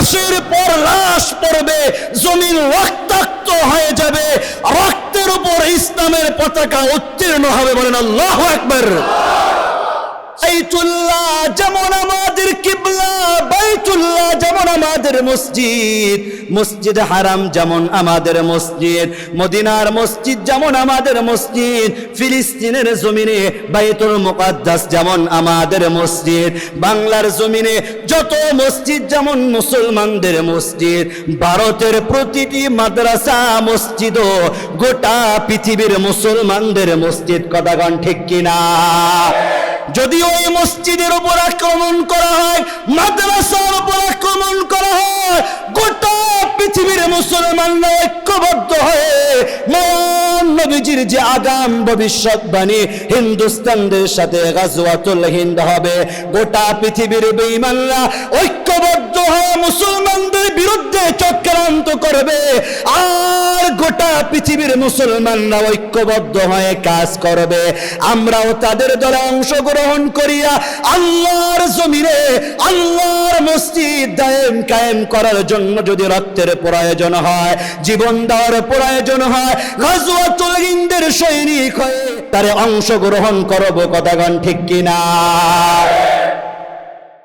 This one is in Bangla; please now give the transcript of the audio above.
লাশের পর লাশ পড়বে, জমিন রক্তাক্ত হয়ে যাবে, রক্তের উপর ইসলামের পতাকা উত্তীর্ণ হবে। বলেন আল্লাহু আকবার। বাইতুল্লাহ যেমন আমাদের কিবলা, বাইতুল্লাহ যেমন আমাদের মসজিদ, মসজিদ হারাম যেমন আমাদের মসজিদ, মদিনার মসজিদ যেমন আমাদের মসজিদ, ফিলিস্তিনের জমিনে বাইতুল মুকাদ্দাস যেমন আমাদের মসজিদ, বাংলার জমিনে যত মসজিদ যেমন মুসলমানদের মসজিদ, ভারতের প্রতিটি মাদ্রাসা মসজিদও গোটা পৃথিবীর মুসলমানদের মসজিদ। কথাগণ ঠিক কিনা? যদি ওই মসজিদের উপর আক্রমণ করা হয়, মাদ্রাসার উপর আক্রমণ করা হয়, গোটা পৃথিবীর মুসলমানরা ঐক্যবদ্ধ হয়ে মহান নবীজির যে আগাম ভবিষ্যৎবাণী হিন্দুস্তানদের সাথে গাজওয়াতুল হিন্দ হবে, গোটা পৃথিবীর বেঈমানরা ঐক্যবদ্ধ হয়ে মুসলমানদের বিরুদ্ধে চক্রান্ত করবে, আর গোটা পৃথিবীর মুসলমানরা ঐক্যবদ্ধ হয়ে কাজ করবে। আমরাও তাদের দলে অংশগ্রহণ করিয়া আল্লাহর জমিনে আল্লাহর মসজিদ দায়েম কায়েম করার জন্য যদি রক্তের প্রয়োজন হয়, জীবন দেওয়ার প্রয়োজন হয়, গাজওয়াতুল হিন্দের সৈনিক হয়ে তারে অংশগ্রহণ করব। কথাগণ ঠিক কিনা?